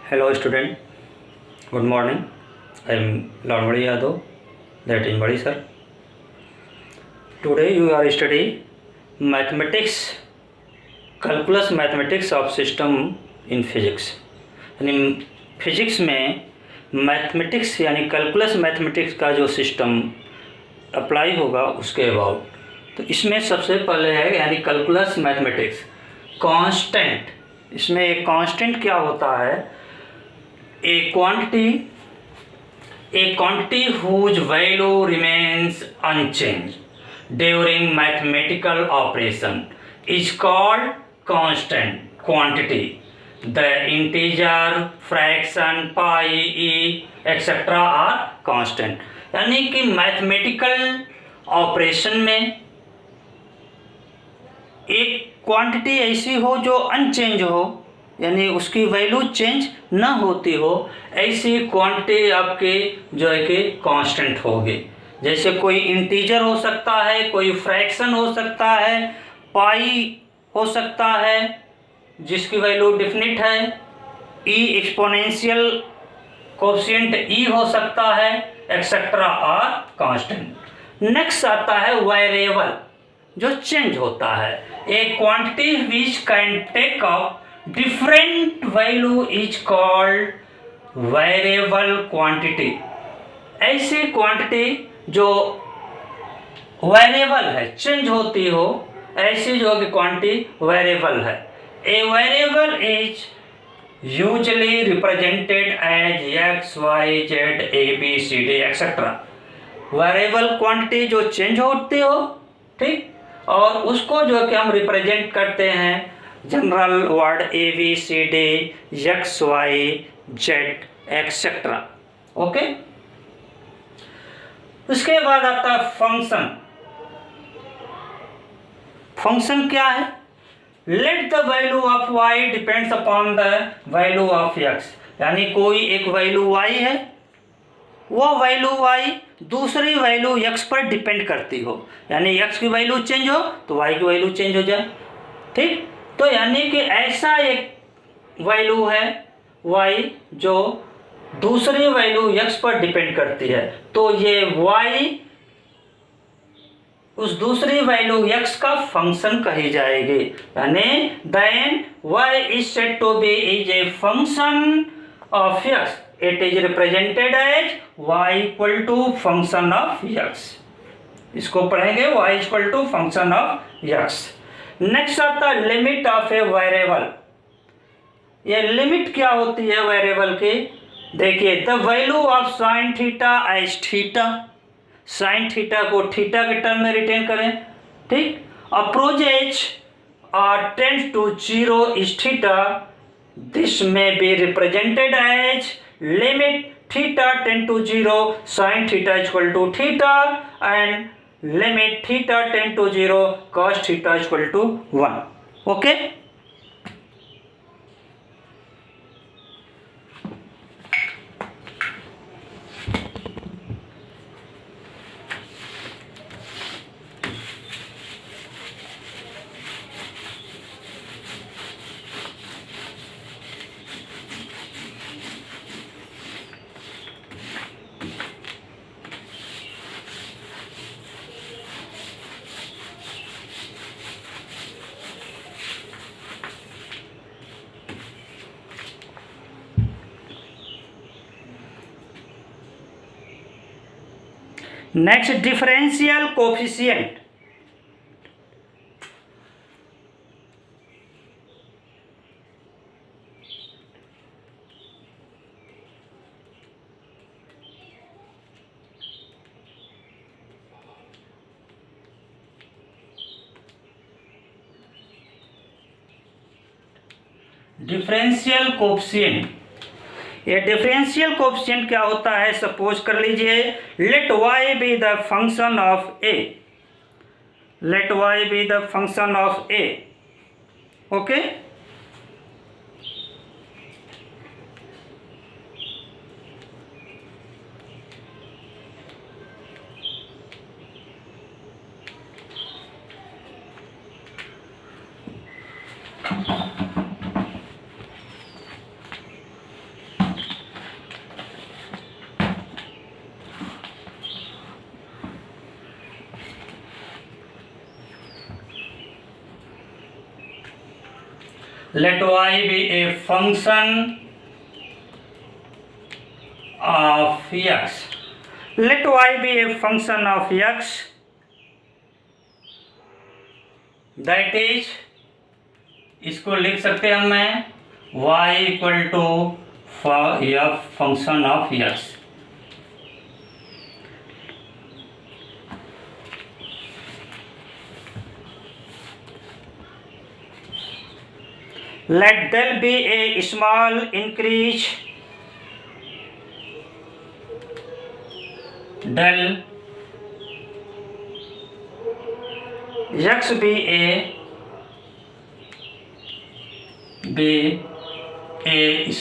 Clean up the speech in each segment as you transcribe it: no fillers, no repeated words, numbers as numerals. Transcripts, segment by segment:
Hello student, good morning. I am Lord Yadav, that is Badi sir. Today you are studying mathematics, calculus mathematics of system in physics. यानी physics में mathematics यानी calculus mathematics का जो system apply होगा उसके about. तो इसमें सबसे पहले है यानी कैलकुलस मैथमेटिक्स कांस्टेंट। इसमें एक कांस्टेंट क्या होता है? A quantity whose value remains unchanged during mathematical operation is called constant quantity. The integer, fraction, pi, e, etc. are constant. यानी कि मैथमेटिकल ऑपरेशन में एक क्वांटिटी ऐसी हो जो अनचेंज हो, यानी उसकी वैल्यू चेंज ना होती हो, ऐसी क्वांटिटी आपके जो है कि कांस्टेंट होगी। जैसे कोई इंटीजर हो सकता है, कोई फ्रैक्शन हो सकता है, पाई हो सकता है जिसकी वैल्यू डिफिनिट है, ई एक्सपोनेंशियल कोएफिशिएंट ई हो सकता है, एक्सेट्रा आर कांस्टेंट। नेक्स्ट आता है वेरिएबल जो चेंज होता है। A quantity which can take up different value is called variable quantity. ऐसी क्वांटिटी जो वेरिएबल है, चेंज होती हो, ऐसी जो कि क्वांटिटी वेरिएबल है। A variable is usually represented as X Y Z A B C D etcetera. Variable quantity जो चेंज होती हो, ठीक, और उसको जो कि हम रिप्रेजेंट करते हैं general word A B C D X Y Z etcetera. Okay, उसके बाद आता है फंक्शन। फंक्शन क्या है? Let the value of Y depends upon the value of X. यानी कोई एक वैल्यू वाई है, वो वैल्यू वाई दूसरी वैल्यू एक्स पर डिपेंड करती हो, यानी एक्स की वैल्यू चेंज हो तो वाई की वैल्यू चेंज हो जाए। ठीक, तो यानी कि ऐसा एक वैल्यू है y जो दूसरी वैल्यू x पर डिपेंड करती है, तो ये y उस दूसरी वैल्यू x का फंक्शन कही जाएगी। यानी then y is said to be is a function of x, it is represented as y equal to function of x। इसको पढ़ेंगे y equal to function of x। Next आता है limit of a variable. ये limit क्या होती है variable की? देखिए, the value of sine theta as theta, sine theta को थीटा के टर्म में रिटेन करें, ठीक, अप्रोचेज और tends to zero is theta, this में be represented as limit theta tend to zero sine theta equal to theta and limit theta tend to 0 cos theta is equal to 1. Okay, next differential coefficient। Differential coefficient, ये differential coefficient क्या होता है? Suppose कर लीजिए, let y be the function of a, let y be the function of a। Okay, let y be a function of x. Let y be a function of x, that is, इसको लिख सकते हैं हम y equal to f function of x. Let there be a small increase del x be a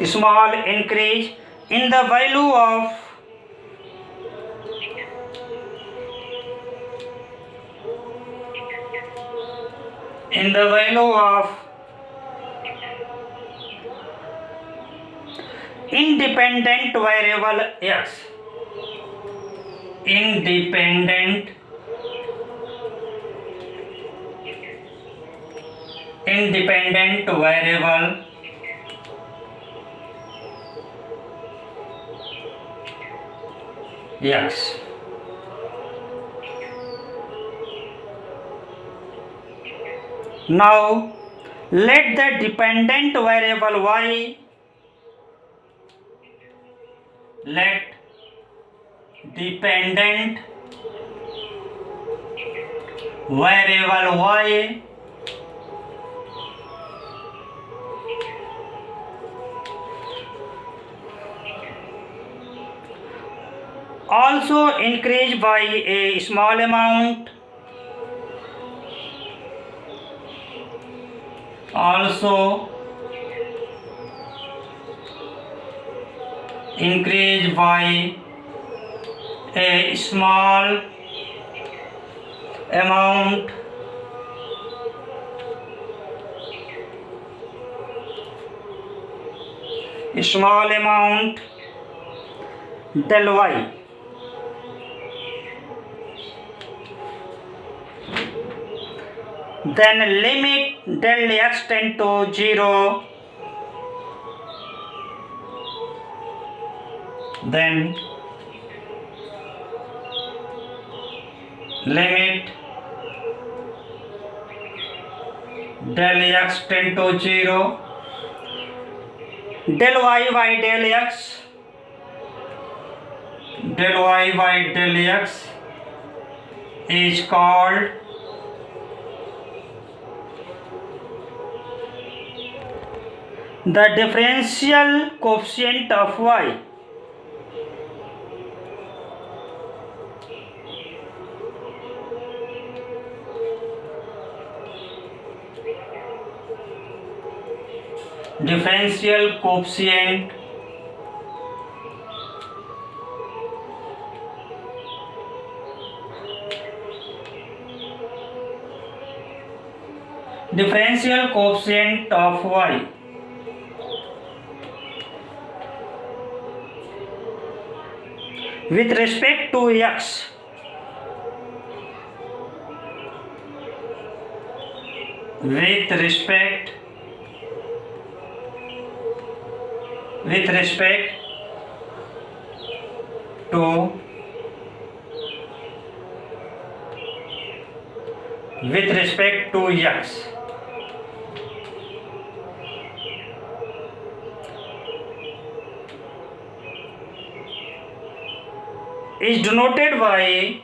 small increase in the value of independent variable x. Independent variable x. Now let the dependent variable y, let dependent variable y also increase by a small amount, also increase by a small amount del y. Then limit del x tend to 0. Then limit del x tend to 0. Del y by del x. Del y by del x is called the differential coefficient of y. Differential coefficient of y. With respect to x, with respect to x, is denoted by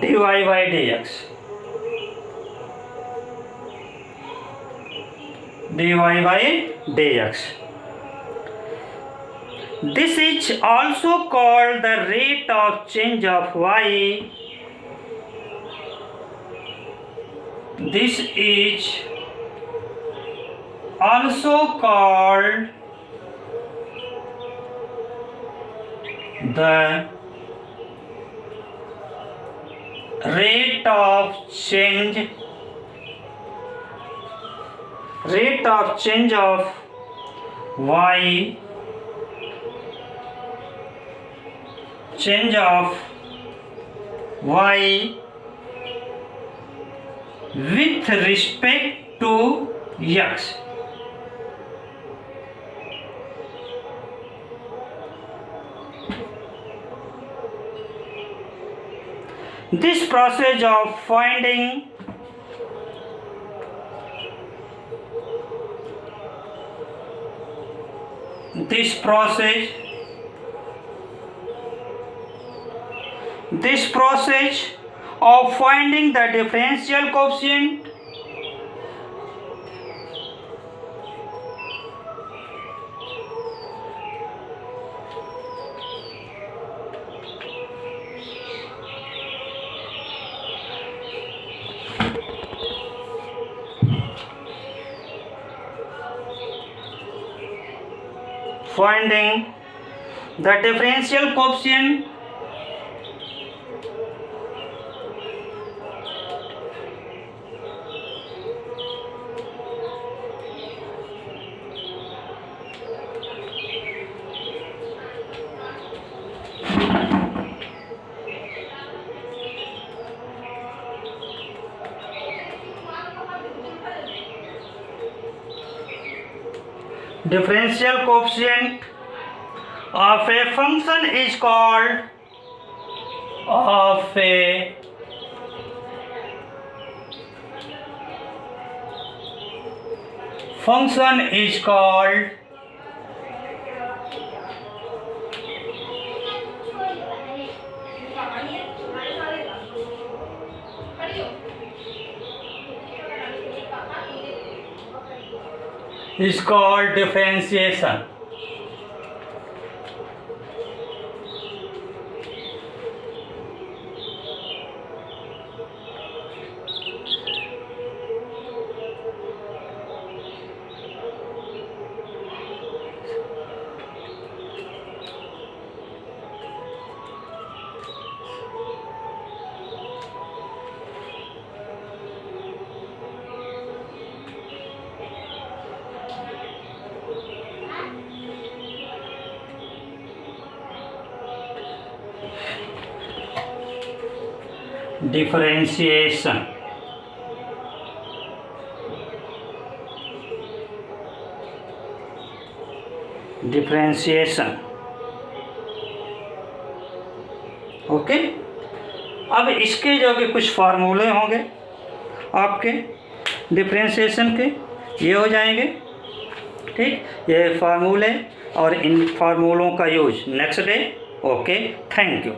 dy by dx. Dy by dx. This is also called the rate of change of y. This is also called the rate of change of y with respect to x. This process of finding this process of finding the differential coefficient of a function is called differentiation. Differentiation. Okay, अब इसके जो कि कुछ फार्मूले होंगे आपके differentiation के, ये हो जाएंगे। ठीक, ये फार्मूले और इन फार्मूलों का use next day. Okay, thank you.